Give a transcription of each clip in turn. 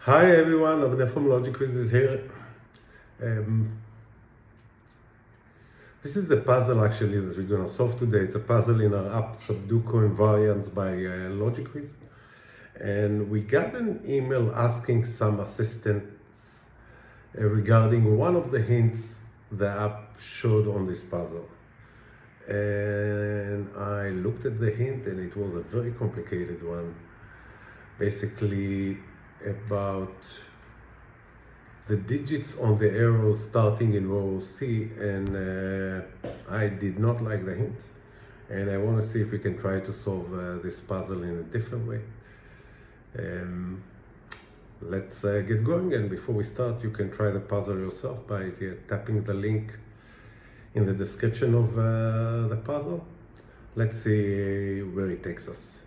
Hi everyone, Avner from Logic Wiz is here. Um, this is the puzzle actually that we're going to solve today. It's a puzzle in our app Sudoku Variants by Logic Wiz. And we got an email asking some assistance regarding one of the hints the app showed on this puzzle. And I looked at the hint and it was a very complicated one. Basically about the digits on the arrows starting in row C, and I did not like the hint, and I want to see if we can try to solve this puzzle in a different way. Let's get going, and before we start, you can try the puzzle yourself by tapping the link in the description of the puzzle. Let's see where it takes us.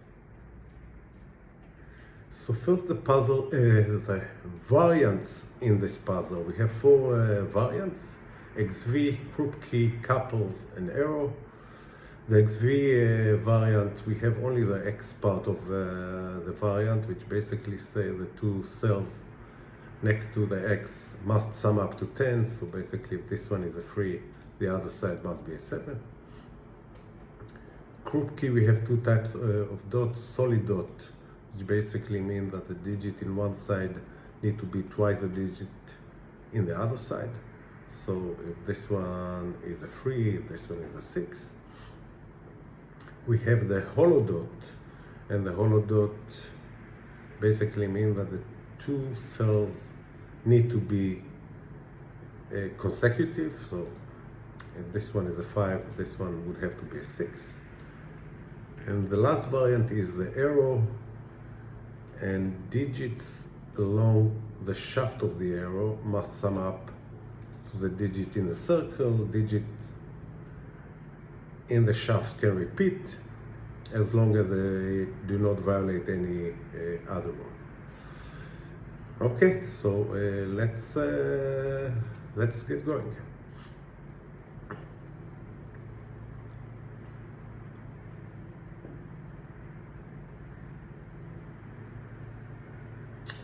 So first, the puzzle is the variants in this puzzle. We have four variants: XV, group key, couples, and arrow. The XV variant, we have only the X part of the variant, which basically say the two cells next to the X must sum up to 10. So basically, if this one is a 3, the other side must be a 7. Group key, we have two types of dots: solid dot, which basically means that the digit in one side need to be twice the digit in the other side. So if this one is a 3, this one is a 6. We have the hollow dot, and the hollow dot basically means that the two cells need to be consecutive. So if this one is a 5, this one would have to be a 6. And the last variant is the arrow, and digits along the shaft of the arrow must sum up to the digit in the circle. Digits in the shaft can repeat as long as they do not violate any other one. Okay, so let's get going.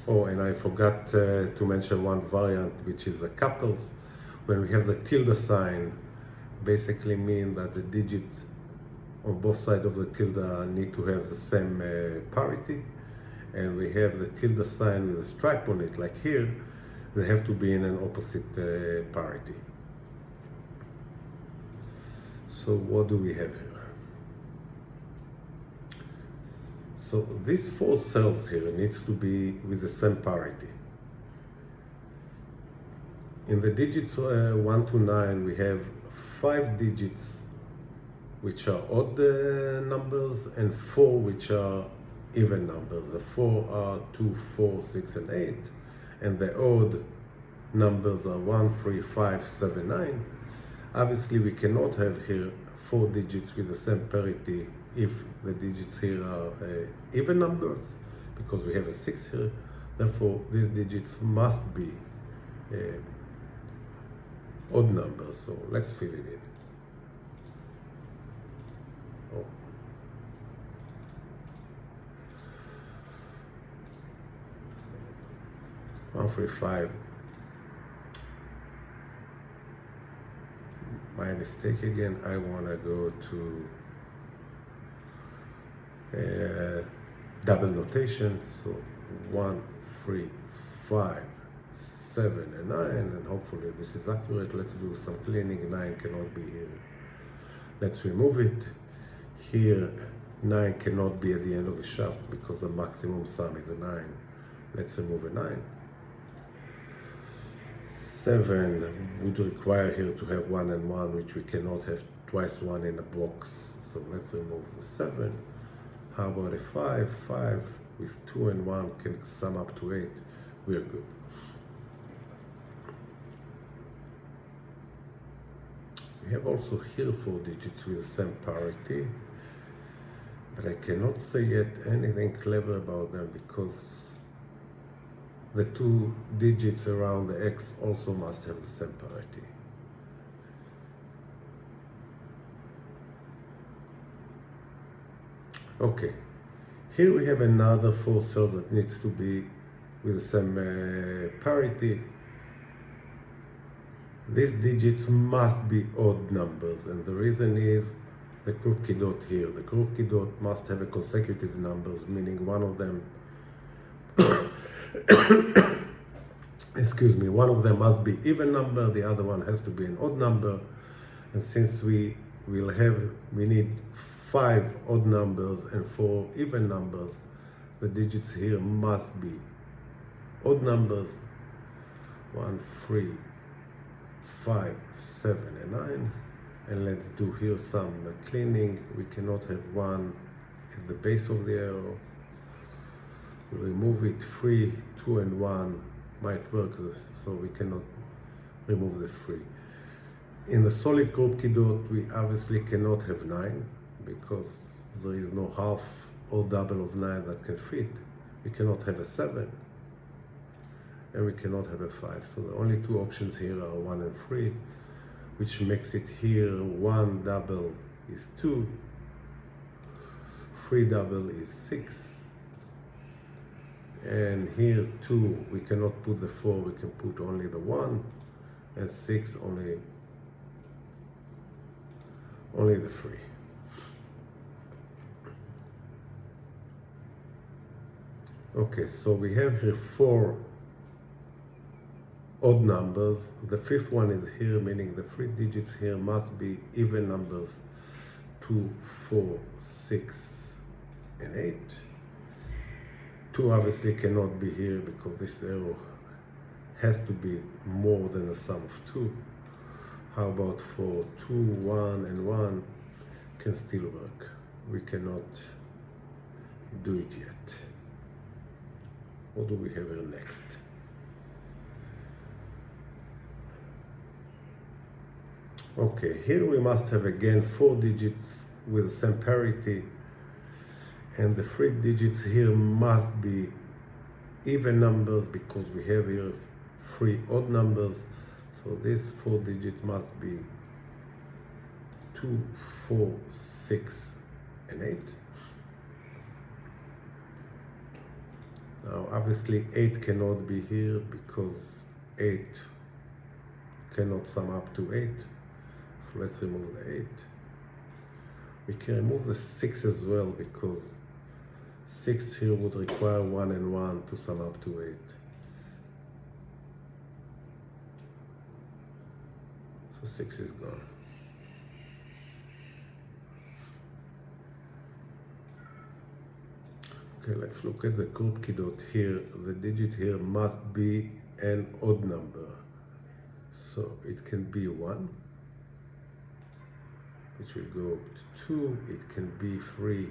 Oh, and I forgot to mention one variant, which is the couples. When we have the tilde sign, basically mean that the digits on both sides of the tilde need to have the same parity. And we have the tilde sign with a stripe on it, like here, they have to be in an opposite parity. So what do we have here? So these four cells here needs to be with the same parity. In the digits 1 to 9, we have 5 digits which are odd numbers and 4 which are even numbers. The 4 are 2, 4, 6, and 8, and the odd numbers are 1, 3, 5, 7, 9. Obviously, we cannot have here 4 digits with the same parity if the digits here are even numbers, because we have a 6 here. Therefore, these digits must be odd numbers. So let's fill it in. Oh. One, 3, 5. My mistake again. I want to go to double notation. So 1, 3, 5, 7, and 9, and hopefully this is accurate. Let's do some cleaning. 9 cannot be here. Let's remove it. Here, 9 cannot be at the end of the shaft because the maximum sum is a 9. Let's remove a 9. 7 would require here to have 1 and 1, which we cannot have twice 1 in a box. So let's remove the 7. How about a 5? 5 with 2 and 1 can sum up to 8. We are good. We have also here 4 digits with the same parity, but I cannot say yet anything clever about them because the 2 digits around the X also must have the same parity. Okay, here we have another 4 cells that needs to be with the same parity. These digits must be odd numbers, and the reason is the crooked dot here. The crooked dot must have a consecutive numbers, meaning one of them excuse me, one of them must be even number, the other one has to be an odd number. And since we need 5 odd numbers and 4 even numbers, the digits here must be odd numbers. 1, 3, 5, 7, and 9. And let's do here some cleaning. We cannot have 1 at the base of the arrow. We'll remove it. 3, 2, and 1 might work, so we cannot remove the 3. In the solid crooked dot, we obviously cannot have 9 because there is no half or double of 9 that can fit. We cannot have a 7, and we cannot have a 5. So the only 2 options here are 1 and 3, which makes it here 1 double is 2, 3 double is 6, and here 2, we cannot put the 4, we can put only the 1, and 6 only the 3. Okay, so we have here 4 odd numbers. The 5th one is here, meaning the 3 digits here must be even numbers. 2, 4, 6, and 8. 2 obviously cannot be here because this arrow has to be more than the sum of 2. How about 4? 2, 1, and 1 can still work. We cannot do it yet. What do we have here next? Okay, here we must have again 4 digits with the same parity, and the 3 digits here must be even numbers because we have here 3 odd numbers. So these 4 digits must be 2, 4, 6, and 8. Now obviously 8 cannot be here because 8 cannot sum up to 8. So let's remove the 8. We can remove the 6 as well because 6 here would require 1 and 1 to sum up to 8. So 6 is gone. Okay, let's look at the crooked dot here. The digit here must be an odd number. So it can be 1, which will go to 2. It can be 3.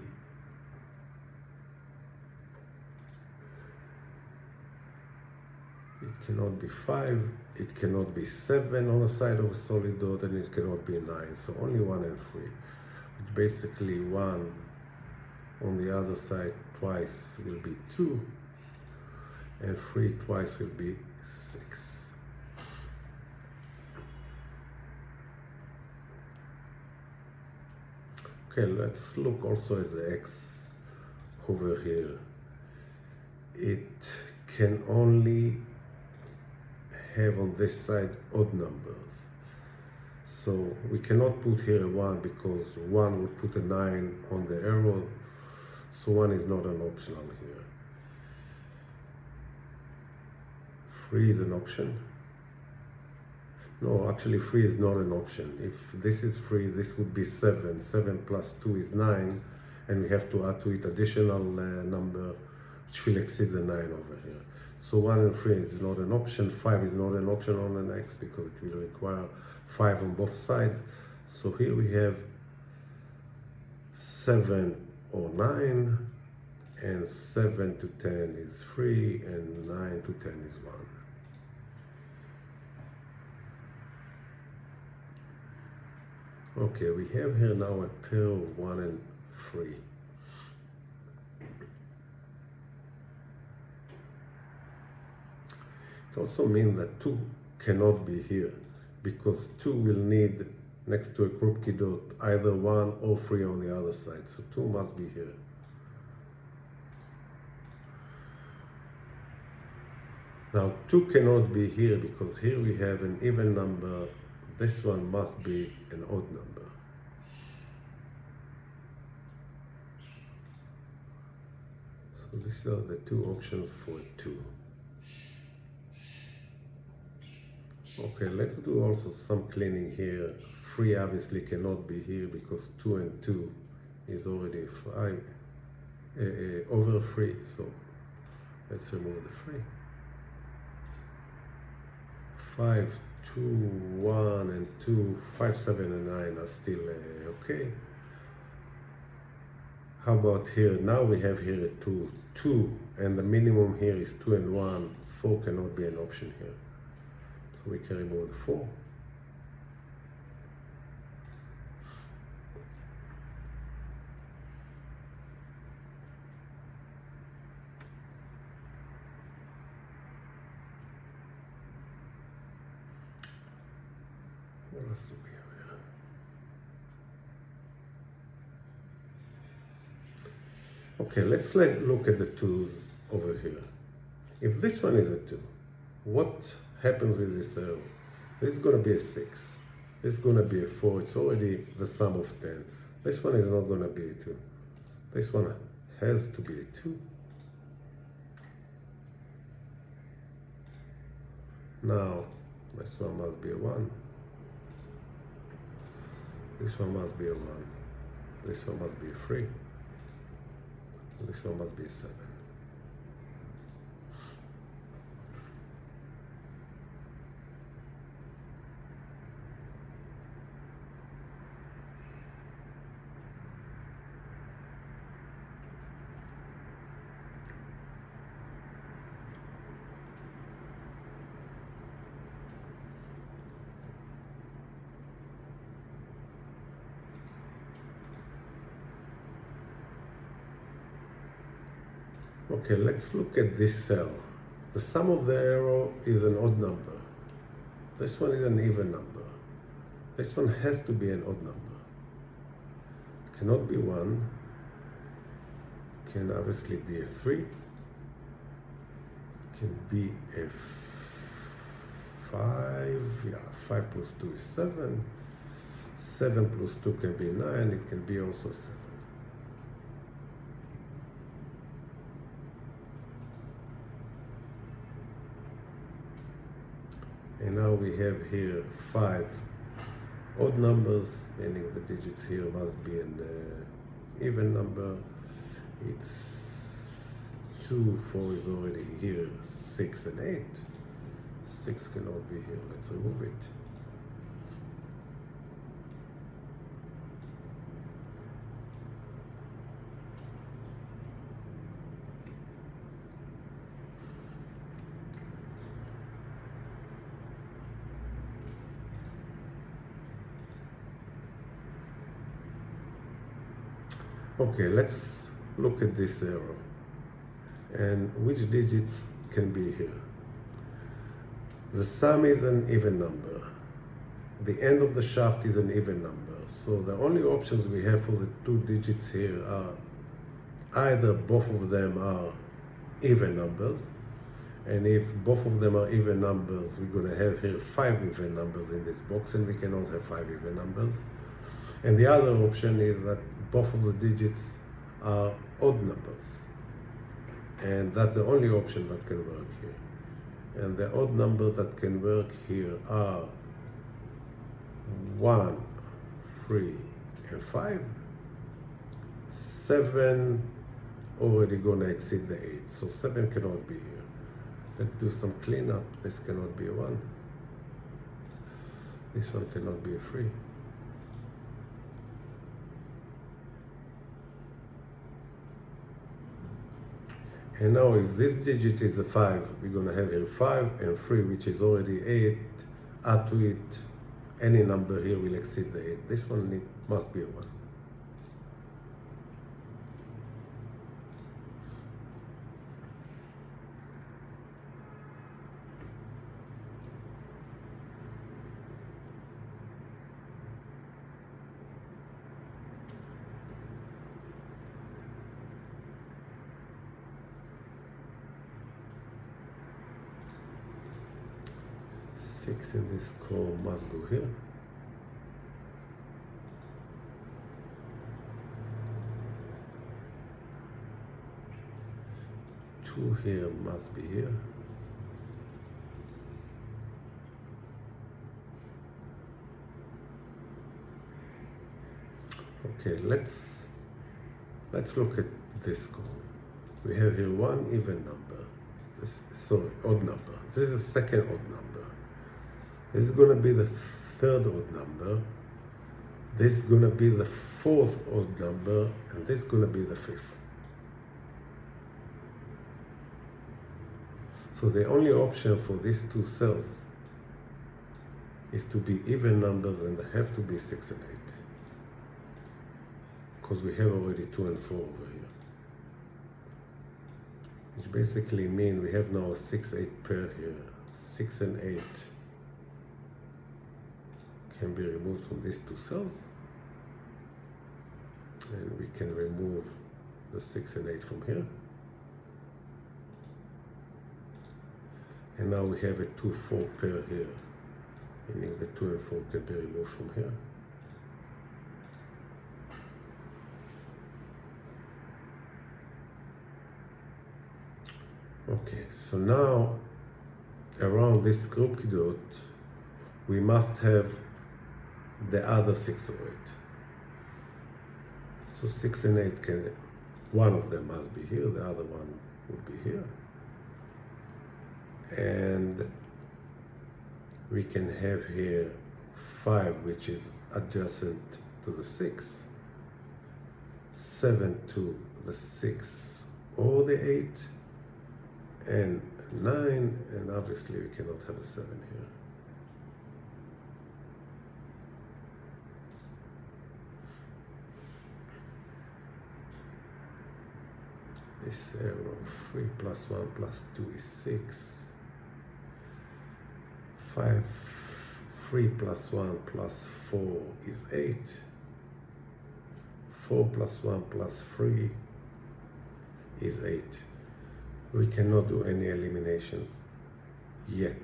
It cannot be 5. It cannot be 7 on the side of a solid dot, and it cannot be 9. So only 1 and 3, which basically 1 on the other side twice will be 2, and 3 twice will be 6. Okay, let's look also at the X over here. It can only have on this side odd numbers. So we cannot put here a 1 because 1 would put a 9 on the arrow. So 1 is not an optional here. 3 is an option. No, actually 3 is not an option. If this is 3, this would be 7. 7 plus 2 is 9, and we have to add to it additional number which will exceed the 9 over here. So 1 and 3 is not an option. 5 is not an option on an X because it will require 5 on both sides. So here we have 7 or 9, and 7 to 10 is 3, and 9 to 10 is 1. Okay, we have here now a pair of 1 and 3. It also means that 2 cannot be here because 2 will need next to a crooked dot either 1 or 3 on the other side. So 2 must be here. Now 2 cannot be here because here we have an even number. This one must be an odd number. So these are the two options for 2. Okay, let's do also some cleaning here. 3 obviously cannot be here because 2 and 2 is already over 3. So let's remove the 3. 5, 2, 1, and 2, 5, 7, and 9 are still okay. How about here? Now we have here a 2, 2, and the minimum here is 2 and 1. 4 cannot be an option here. So we can remove the 4. What else do we have here? Okay, let's look at the 2's over here. If this one is a 2, what happens with this arrow? This is going to be a 6. This is going to be a 4. It's already the sum of 10. This one is not going to be a 2. This one has to be a 2. Now, this one must be a 1. This one must be a 1. This one must be a 3. This one must be a 7. Okay, let's look at this cell. The sum of the arrow is an odd number. This one is an even number. This one has to be an odd number. It cannot be 1. It can obviously be a 3. It can be a 5. Yeah, 5 plus 2 is 7. 7 plus 2 can be 9. It can be also 7. And now we have here 5 odd numbers, meaning the digits here must be an even number. It's 2, 4 is already here, 6 and 8. 6 cannot be here, let's remove it. Okay, let's look at this arrow and which digits can be here. The sum is an even number. The end of the shaft is an even number. So the only options we have for the 2 digits here are either both of them are even numbers, and if both of them are even numbers, we're going to have here 5 even numbers in this box, and we cannot have 5 even numbers. And the other option is that both of the digits are odd numbers. And that's the only option that can work here. And the odd numbers that can work here are 1, 3, and 5. 7 already gonna exceed the 8, so 7 cannot be here. Let's do some cleanup. This cannot be a 1. This one cannot be a 3. And now if this digit is a 5, we're going to have here 5 and 3, which is already 8. Add to it, any number here will exceed the 8. This one must be a 1. 6 in this column must go here. Two here must be here. Okay, let's look at this column. We have here one even number. Odd number. This is the second odd number. This is going to be the third odd number. This is going to be the fourth odd number, and this is going to be the fifth. So the only option for these two cells is to be even numbers, and they have to be 6 and 8. Because we have already 2 and 4 over here. Which basically means we have now a 6-8 pair here. 6 and 8 can be removed from these two cells. And we can remove the 6 and 8 from here. And now we have a 2-4 pair here, meaning the 2 and 4 can be removed from here. Okay, so now around this group dot, we must have the other 6 or 8. So 6 and 8 can, one of them must be here, the other one would be here. And we can have here 5, which is adjacent to the 6, 7 to the 6 or the 8, and 9, and obviously we cannot have a 7 here. This arrow, 3 plus 1 plus 2 is 6. 3 plus 1 plus 4 is 8. 4 plus 1 plus 3 is 8. We cannot do any eliminations yet.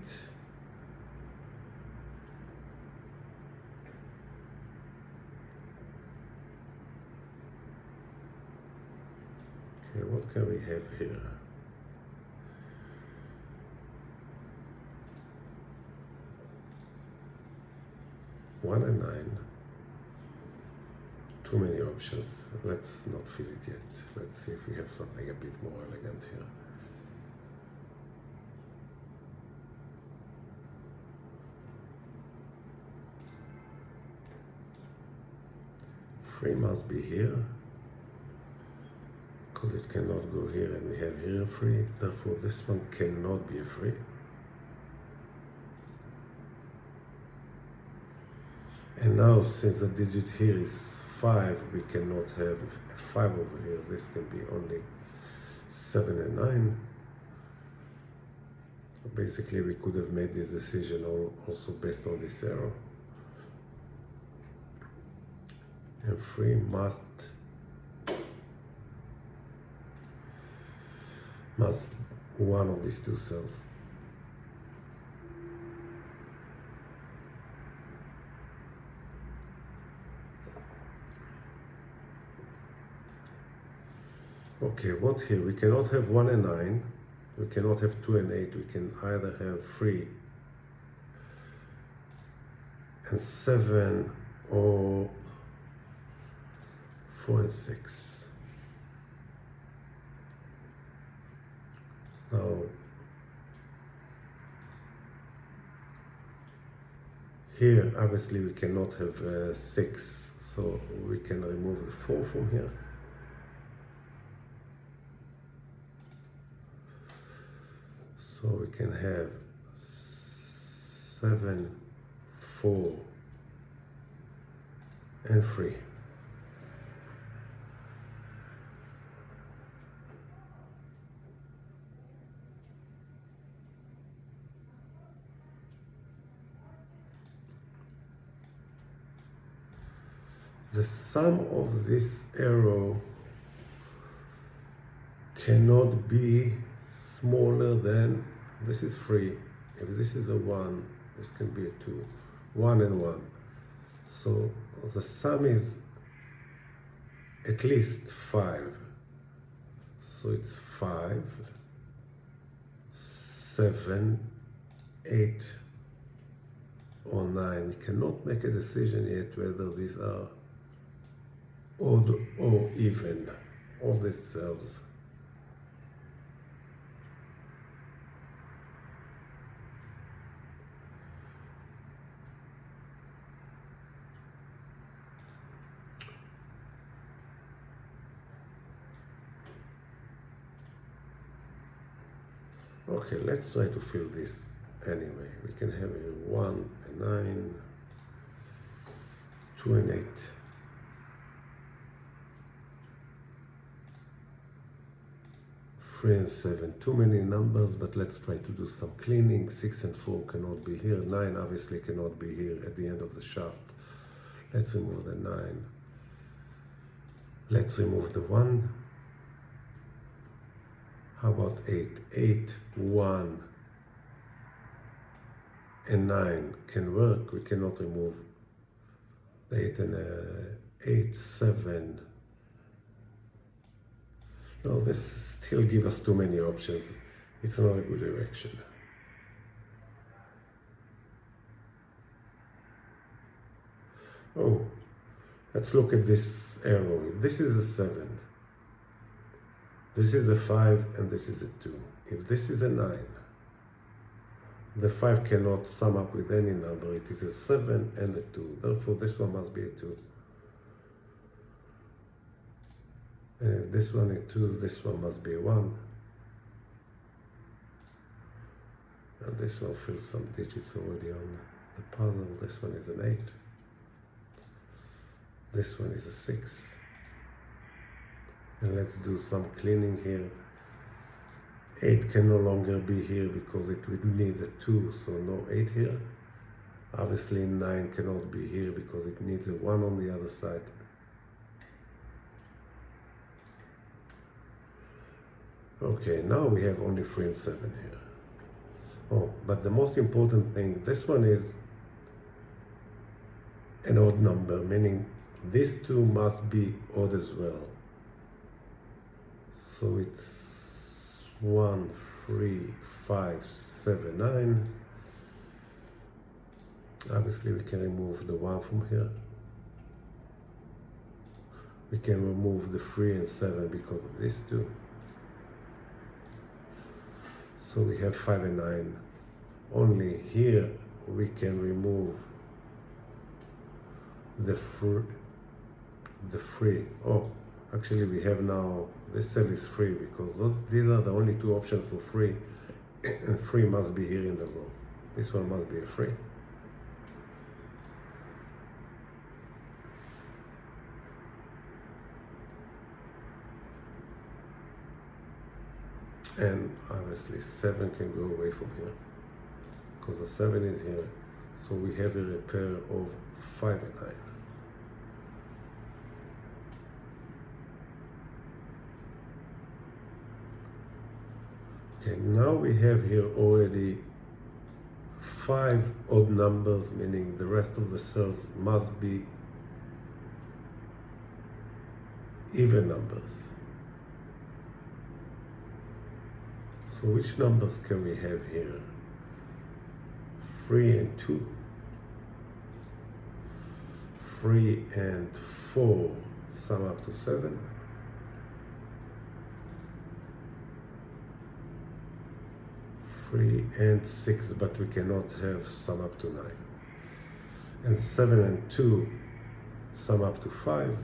Okay, what can we have here? One and 9. Too many options. Let's not fill it yet. Let's see if we have something a bit more elegant here. 3 must be here, because it cannot go here, and we have here a 3, therefore this one cannot be a 3. And now, since the digit here is 5, we cannot have a 5 over here. This can be only 7 and 9. So basically we could have made this decision also based on this arrow. And 3 must one of these two cells. Okay, what here? We cannot have 1 and 9. We cannot have 2 and 8. We can either have 3 and 7 or 4 and 6. Now, here obviously we cannot have 6, so we can remove the 4 from here. So we can have 7, 4, and 3. The sum of this arrow cannot be smaller than, this is 3. If this is a 1, This can be a 2, 1 and 1. So the sum is at least 5. So it's 5, 7, 8, or 9. We cannot make a decision yet whether these are odd or even. All these cells. Okay, let's try to fill this anyway. We can have a 1 and 9, 2 and 8. 3 and 7, too many numbers, but let's try to do some cleaning. 6 and 4 cannot be here. 9 obviously cannot be here at the end of the shaft. Let's remove the 9. Let's remove the 1. How about 8? 8, 1, and 9 can work. We cannot remove the 8 and 8, 7. No, this still gives us too many options. It's not a good direction. Oh, let's look at this arrow. If this is a 7, this is a 5, and this is a 2. If this is a 9, the 5 cannot sum up with any number. It is a 7 and a 2. Therefore, this one must be a 2. And if this one is 2, this one must be a 1. And this one fills some digits already on the puzzle. This one is an 8. This one is a 6. And let's do some cleaning here. 8 can no longer be here because it would need a 2, so no 8 here. Obviously 9 cannot be here because it needs a 1 on the other side. Okay, now we have only 3 and 7 here. Oh, but the most important thing, this one is an odd number, meaning these two must be odd as well. So it's 1, 3, 5, 7, 9. Obviously we can remove the 1 from here. We can remove the 3 and 7 because of these two. So we have 5 and 9. Only here we can remove the 3. Oh, actually we have now, this cell is 3 because these are the only two options for 3, and 3 must be here in the row. This one must be a 3. And obviously 7 can go away from here because the 7 is here. So we have a pair of 5 and 9. Okay, now we have here already 5 odd numbers, meaning the rest of the cells must be even numbers. So which numbers can we have here? 3 and 2. 3 and 4 sum up to 7. 3 and 6, but we cannot have sum up to 9. And 7 and 2 sum up to 5.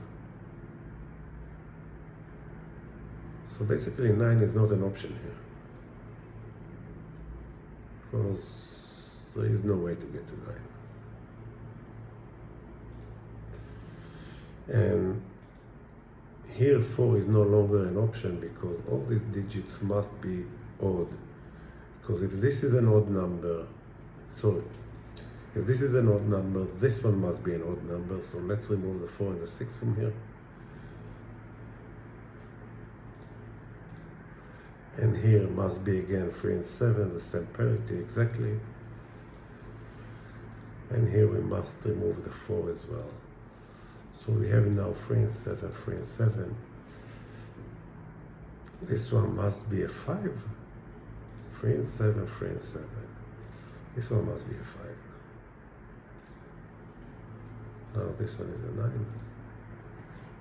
So basically 9 is not an option here, because there is no way to get to 9. And here 4 is no longer an option because all these digits must be odd. Because if this is an odd number, if this is an odd number, this one must be an odd number. So let's remove the 4 and the 6 from here. And here must be again 3 and 7, the same parity exactly. And here we must remove the 4 as well. So we have now 3 and 7, 3 and 7. This one must be a 5. 3 and 7, 3 and 7. This one must be a 5. Now this one is a 9.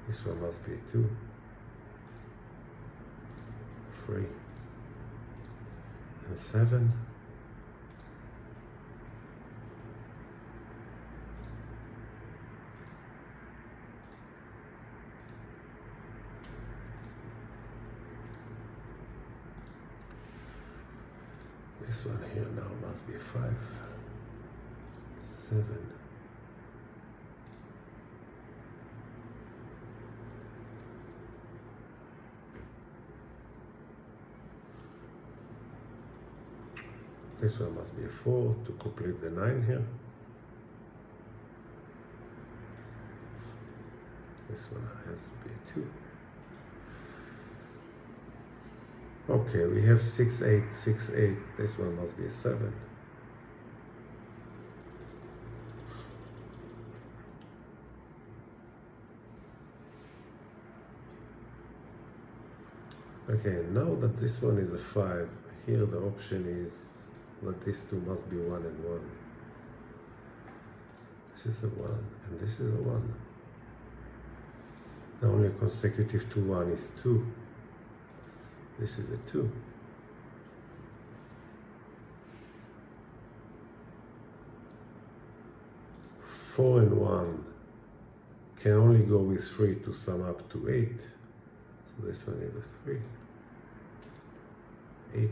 This one must be a 2. 3 and 7. This one here now must be a 5, 7. This one must be a 4 to complete the 9 here. This one has to be a 2. Okay, we have 6, 8, 6, 8. This one must be a 7. Okay, now that this one is a 5, here the option is that these two must be 1 and 1. This is a 1 and this is a 1. The only consecutive to 1 is 2. This is a 2. Four and 1 can only go with 3 to sum up to 8. So this one is a 3. 8.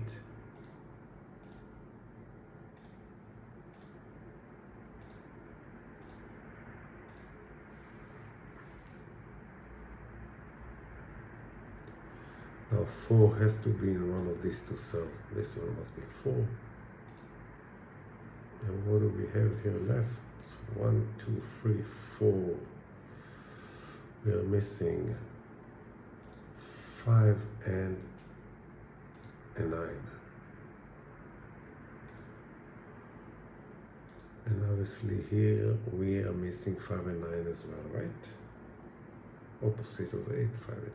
Now 4 has to be in one of these two cells. This one must be 4. And what do we have here left? 1, 2, 3, 4. We are missing 5 and a 9. And obviously here we are missing 5 and 9 as well, right? Opposite of 8, 5 and 9.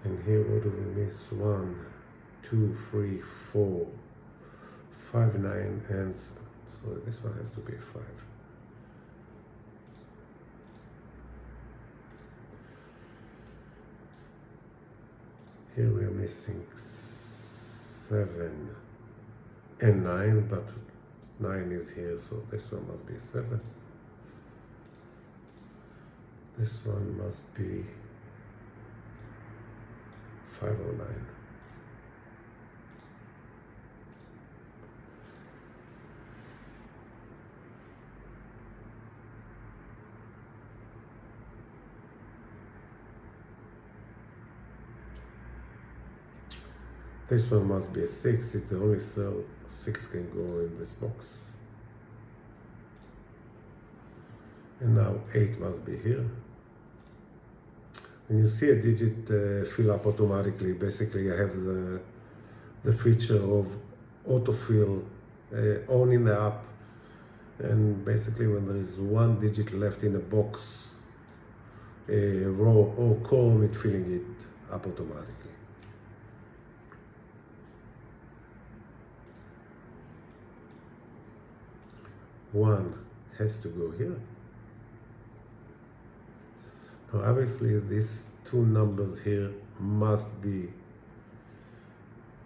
And here what do we miss? 1, 2, 3, 4, 5, 9, and so this one has to be a 5. Here we are missing 7 and 9, but 9 is here, so this one must be a 7. This one must be 5 or 9. This one must be a 6. It's the only cell 6 can go in this box. And now 8 must be here. When you see a digit fill up automatically, basically I have the feature of autofill on in the app, and basically when there is one digit left in a box, a row or column, it's filling it up automatically. One has to go here. Now obviously these two numbers here must be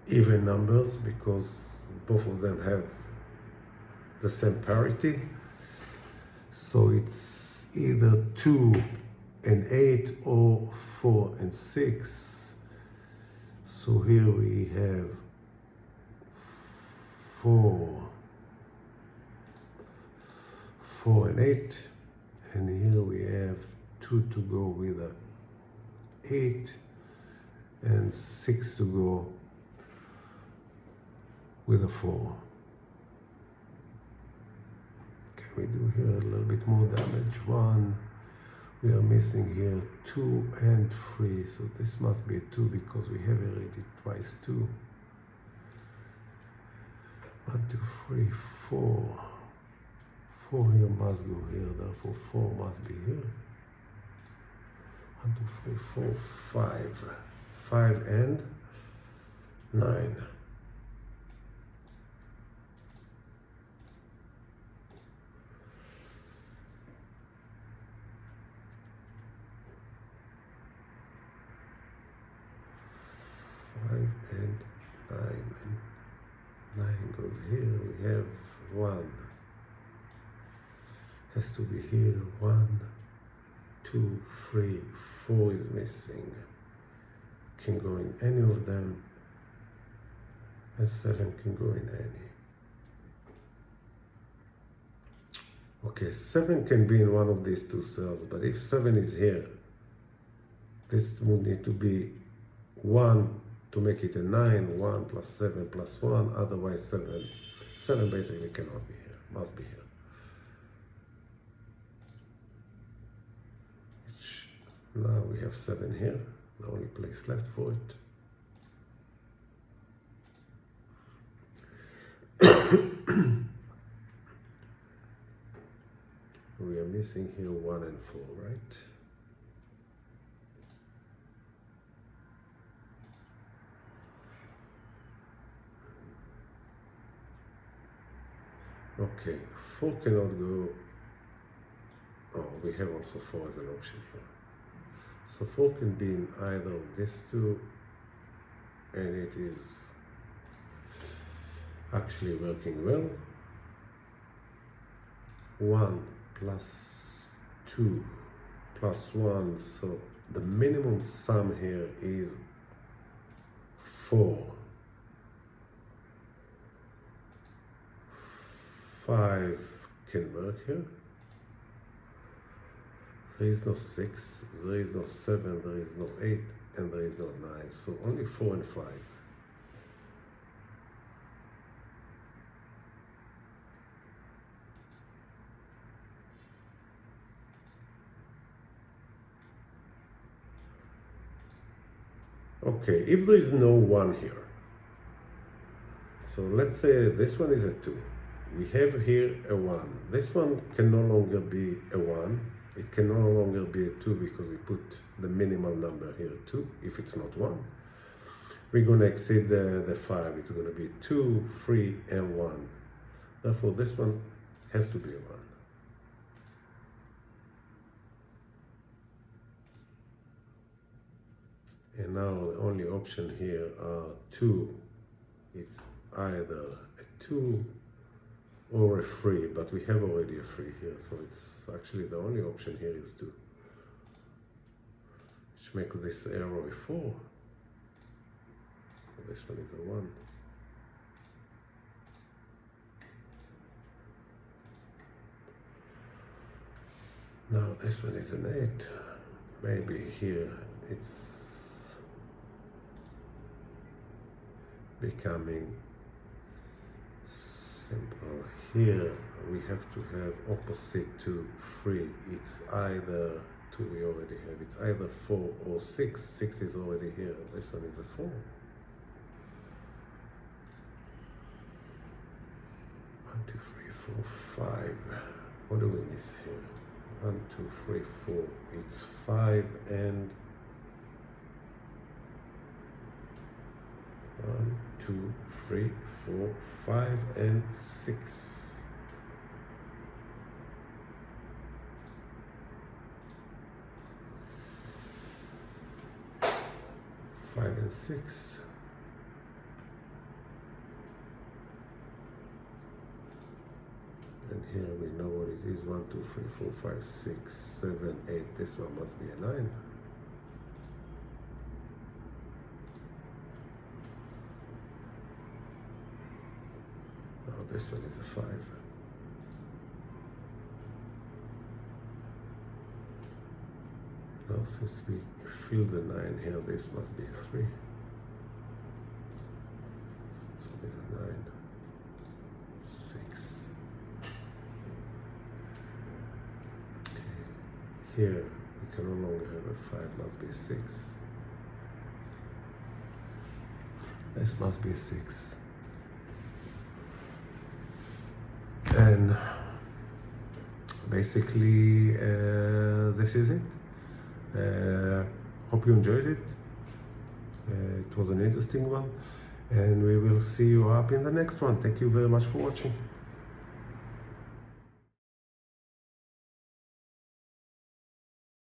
even numbers because both of them have the same parity. So it's either 2 and 8 or 4 and 6. So here we have 4 and 8, and here we have 2 to go with a 8 and 6 to go with a 4. Can we do here a little bit more damage? 1, we are missing here 2 and 3, so this must be a 2 because we have already twice 2. 1, 2, 3, 4. 4 here must go here, therefore 4 must be here. 1, 2, 3, 4, 5. 5 and 9. And 9. 9 goes here. We have 1. Has to be here. 1, 2, 3, 4 is missing. Can go in any of them. And 7 can go in any. Okay, 7 can be in one of these two cells, but if 7 is here, this would need to be 1 to make it a 9, 1 plus 7 plus 1, otherwise 7 basically cannot be here, must be here. Now we have 7 here, the only place left for it. We are missing here 1 and 4, right? Okay, 4 cannot go. Oh, we have also 4 as an option here. So 4 can be in either of these two, and it is actually working well. 1 plus 2 plus 1, so the minimum sum here is 4. 5 can work here. There is no 6, there is no 7, there is no 8, and there is no 9. So only 4 and 5. Okay, if there is no 1 here, so let's say this one is a 2. We have here a 1. This one can no longer be a 1. It can no longer be a 2 because we put the minimal number here, 2, if it's not 1. We're going to exceed the 5. It's going to be 2, 3, and 1. Therefore, this one has to be a 1. And now the only option here are 2. It's either a 2 or a 3, but we have already a 3 here, so it's actually the only option here is 2. Which makes this arrow a 4. This one is a 1. Now this one is an 8. Maybe here it's becoming simple. Here we have to have opposite to 3. It's either 2 we already have. It's either 4 or 6. 6 is already here. This one is a 4. 1, 2, 3, 4, 5. What do we miss here? 1, 2, 3, 4. It's 5 and 1, 2, 3, 4, 5, and 6. 5 and 6. And here we know what it is. 1, 2, 3, 4, 5, 6, 7, 8. This one must be a 9. This one is a 5. Now since we fill the 9 here, this must be a 3. So there's a 9. 6. Okay. Here we can no longer have a 5, must be a 6. This must be a 6. And basically, this is it. Hope you enjoyed it. It was an interesting one, and we will see you up in the next one. Thank you very much for watching.